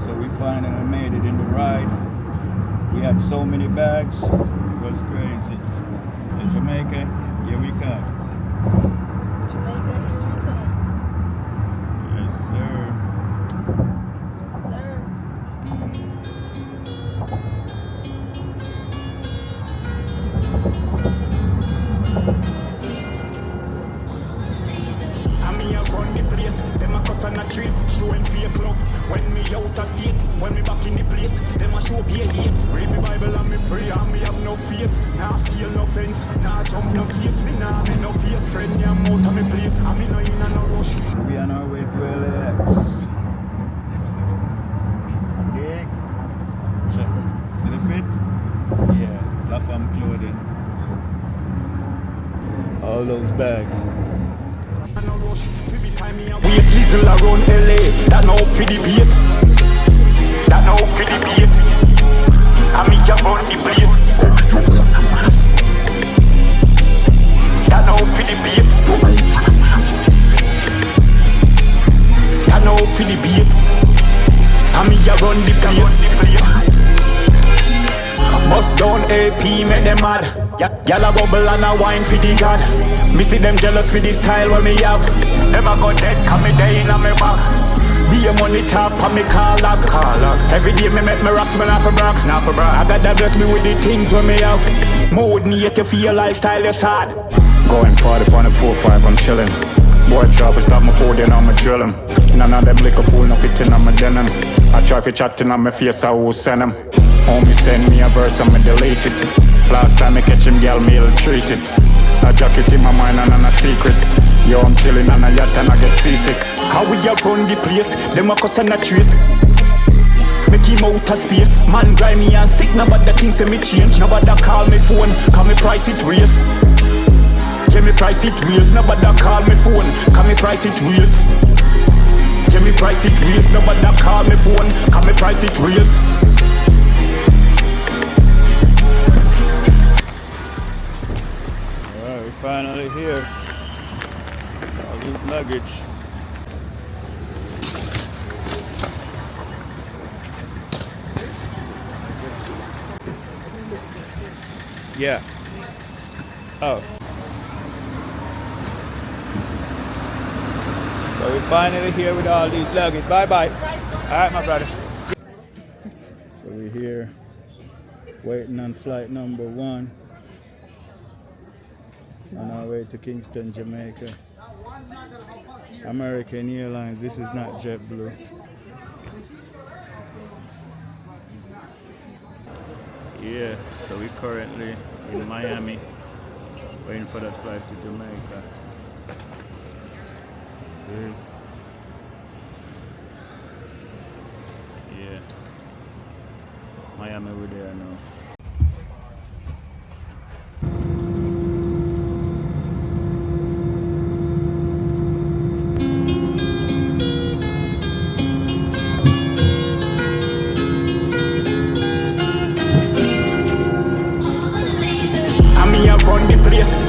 So we finally made it in the ride. We had so many bags, it was crazy. So Jamaica, here we come. Jamaica, here we come. Yes, sir. Yes, sir. I'm here run the place, them a cuss and a trace, showing fake love. When me out of state, when me back in the place, them a show pay hate. Read me Bible and me pray and me have no faith. Nah steal no fence, nah jump no gate. Me nah make no fake friend, yeah, I'm out of me plate. And me no in a no rush. We on our way to LAX. Dig. See the fit? Yeah, La Femme clothing. All those bags. And no rush, fi be time me a wait. Lizzle around LA, that no up for the bait. That no up for the bait. And me a run the place. That no up for the bait. That no up for the bait. And me a run the place. Bust down AP, make them mad. Y'all a bubble and a wine for the god. Me see them jealous for the style what me have. Them a go dead, come me day in a me back. Be a money top and me call log. Every day me make me rocks, me not for brag. I got that bless me with the things what me have. Mood need to feel your lifestyle is hard. Going 40 on the 4-5, I'm chillin'. Boy try to stop my food, then I'ma drill him. None of them liquor fool, no fitting on my denim. I try to chatting on my face, I will send him. Homie send me a verse, I'ma delete it. Last time I catch him, girl, me ill treat it. A jacket in my mind and a secret. Yo, I'm chillin' on a yacht and I get seasick. How we a run the place, them a cuss and a trace. Make him out of space. Man grimy and sick, nobody things say me change. Nobody call me phone, call me price it race. Yeah, me price it raise. Nobody call me phone, call me price it raise. Yeah, me price it raise. Nobody call me phone, call me price it raise. Alright, we're finally here. All this luggage. Yeah. Oh. So we're finally here with all these luggage. Bye bye. Alright, my brother. So we're here waiting on flight number 1 on our way to Kingston, Jamaica. American Airlines. This is not JetBlue. Yeah, so we're currently in Miami waiting for that flight to Jamaica. Yeah, Miami we're there now.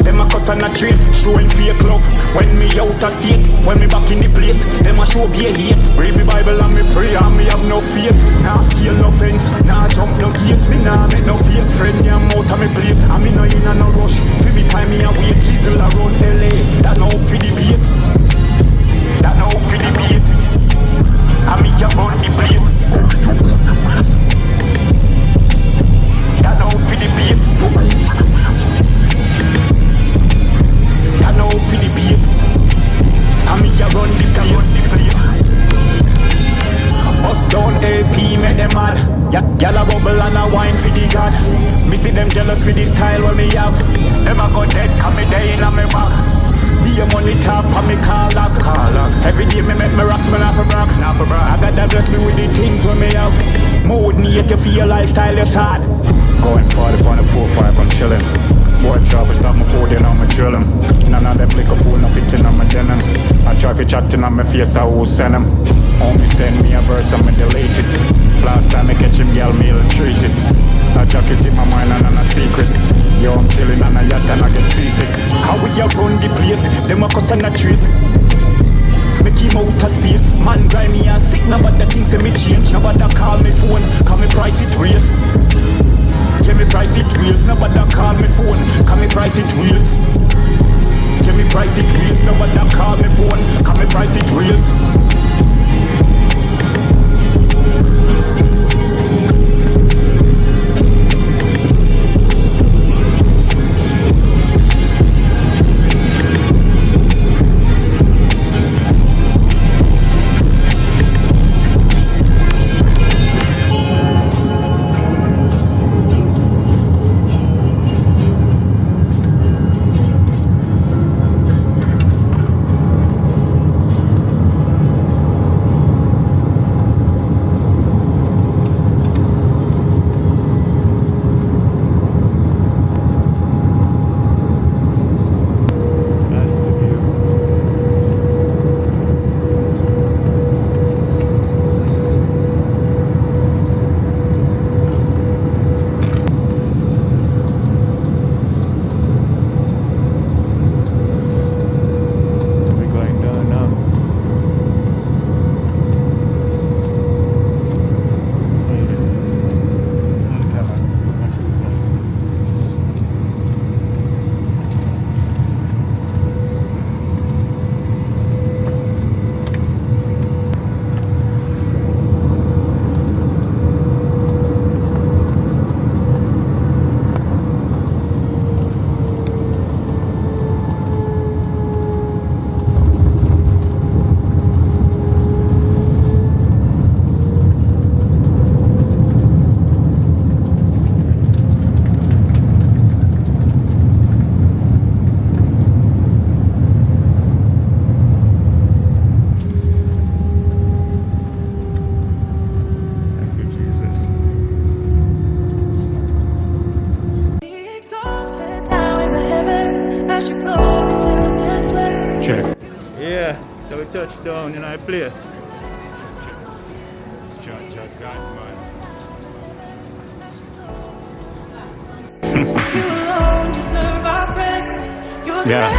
Them a cuss and a trace, showing fake love. When me out of state, when me back in the place, them a show pay hate. Read me Bible and me pray and me have no faith. Nah steal no fence, nah jump no gate. Me nah make no fake friend, yeah, I'm out of me plate. And me no in a no rush, fi me time me a wait. Lizzle around LA, that no up for the bait. That no up for the bait. And me a run the place. That no up for the bait. Now for the beat, and me a run the place. Bust down AP, make them mad. Y'all a bubble and a wine for the god. Me see them jealous for the style what me have. Them a go dead, come me day in a me back. Be a money top and me call log. Every day me make me rocks, me not for brag. I got that bless me with the things what me have. Mood need to feel your lifestyle is hard. Going 40 on the 4-5, I'm chillin'. Boy try to stop my food, then I'ma drill him. None of them liquor fool, no fitting on my denim. I try to chatting on my face, I will send him. Homie send me a verse, I'ma delete it. Last time I catch him, girl, me ill treat it. A jacket in my mind and a secret. Yo, I'm chillin' on a yacht and I get seasick. How we a run the place, them a cuss and a trace. Make him out of space. Man grimy and sick, nobody things say me change, nobody call me phone. Call me price it raise. Yeah, me price it raise. Nobody call me phone. Call me price it raise. Yeah, me price it raise. Nobody call me phone. Call me price it raise. Check. Yeah, so we touched down in our place. Yeah.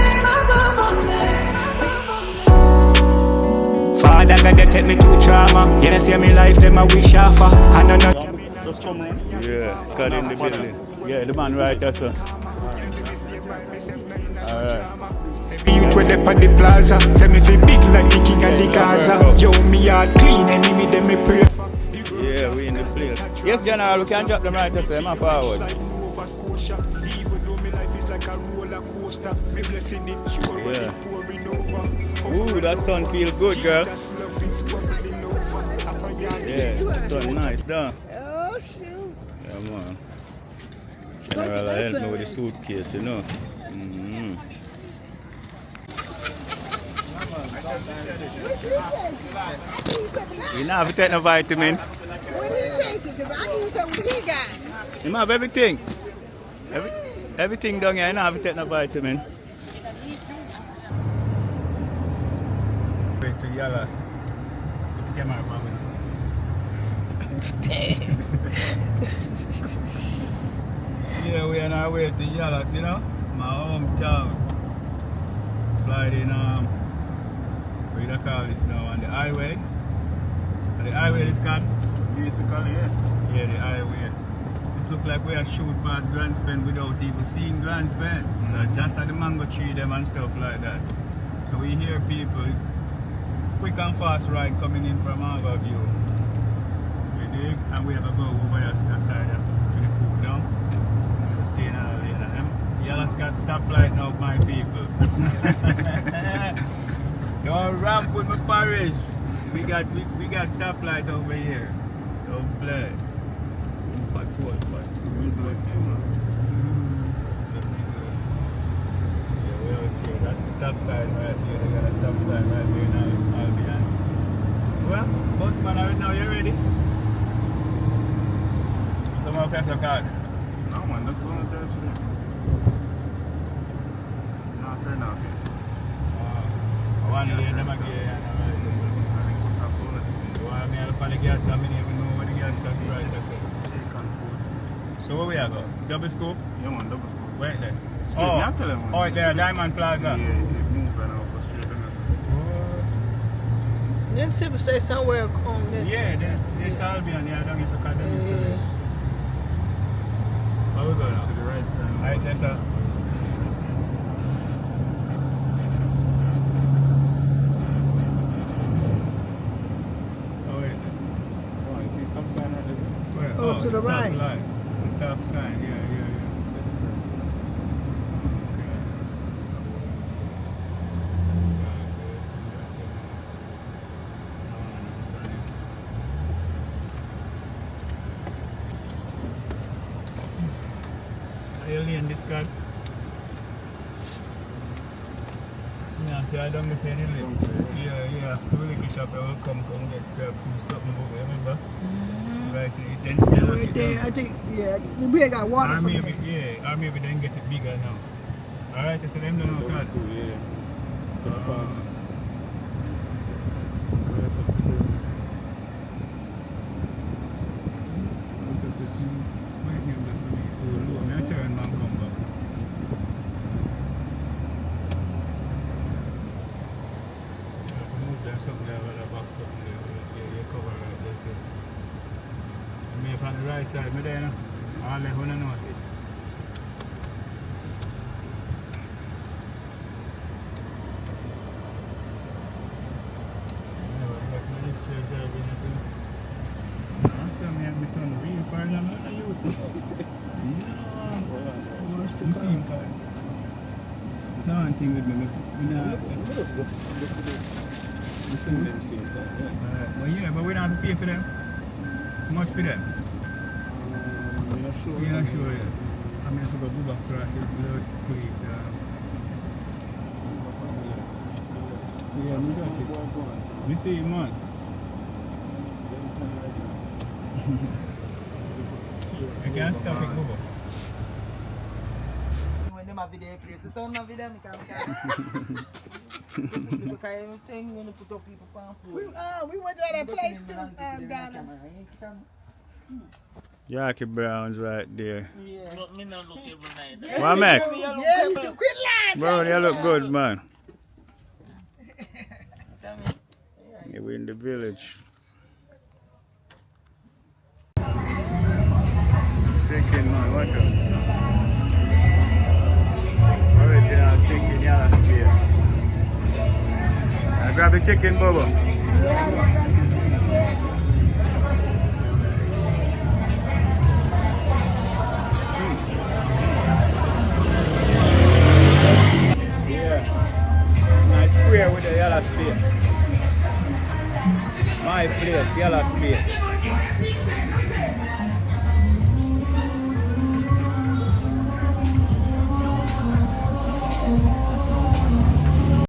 Father God, they take me to trauma. You know, see me life, them I wish offer. I know not. Yeah, cut in the building. Yeah, the man right there, sir. Alright. Youth with them on the plaza. Say me feel big like the king of the Gaza. Yo, me heart clean, enemy them me pray for. Yeah, we in the place. Yes, General, we can drop them right there, sir. I'm forward. Yeah. Ooh, that sun feel good, girl. Yeah, that sun nice, done. Oh, shoot. Yeah, man. General, I help me with the suitcase, you know. Mm-hmm. What you taking? You don't have to take no vitamin. What are you taking? Because I need some what he got. You have everything. Everything down here, you don't have to take no vitamin. Wait to Yalas. Put the camera on me. Yeah, we are on our way to Yalas, you know? My hometown. Sliding, what do you call this now, on the highway. And the highway is called? Basically, yeah. Yeah, the highway. This look like we are shoot past Grand Spend without even seeing Grand Spend. That's at the mango tree them and stuff like that. So we hear people quick and fast ride coming in from our view. We dig and we have a go over there side to the food down. So stay in our lane and them. Yellow's got stoplight now, my people. Don't ramp with my parish. We got stoplight over here. Don't play. Patrol. Yeah, we're out here. That's the stop sign right there. They got a stop sign right there now. I'll behind. Well, bossman, right now, you ready? Someone press a card. No, man, let's go on there today. Not turn off yet. I want to hear them again. I mean, I'll probably gas, I mean, even know what the gas price I said. So where we are go? Double scoop? Yeah, man, double scoop. Wait there. Straight, oh, tell them, oh, there, Diamond Plaza. Yeah, they move and I'll go straight in. Then people say somewhere on this. Yeah, this Albion, yeah, down in Academy School. Yeah. How we go now? To the right turn. Right, yes, sir. Oh, wait. Oh, you see stop sign right there? Where? Oh, to the right. Stop light. The stop sign, yeah. Early in this car. Yeah, see, I don't miss any lift. Yeah. So we like shop, I will come get two stuff and go, remember? Right, then Right there, I think, yeah, we got water or from maybe, there. yeah, or maybe then get it bigger now. Alright, I said them don't know that. Yeah. Because it might be too low. I'm going to turn and come back. Move them something there, a box something there, you cover right there. So. And me up on the right side, me there, no? All left when I notice. Thing with me, well, yeah, but we don't have to pay for them. How much for them? You're not sure yet. I mean, I forgot to go back across it without put it. Yeah, we got it. We see you, man. I can't stop it, Bobo. My video place. The sound of video, people can't thing when you put up people on food. We went to that place too, Donna. Jackie Brown's right there. Yeah. But me not look every night. What, Mac? Yeah, you do. Quit lying. Bro, you look good, man. Tell me. Yeah, we're in the village. Chicken, man, watch out. Original chicken, yellow spear. I grab the chicken, Bobo. Yeah. Nice square with the yellow spear. My place, yellow spear.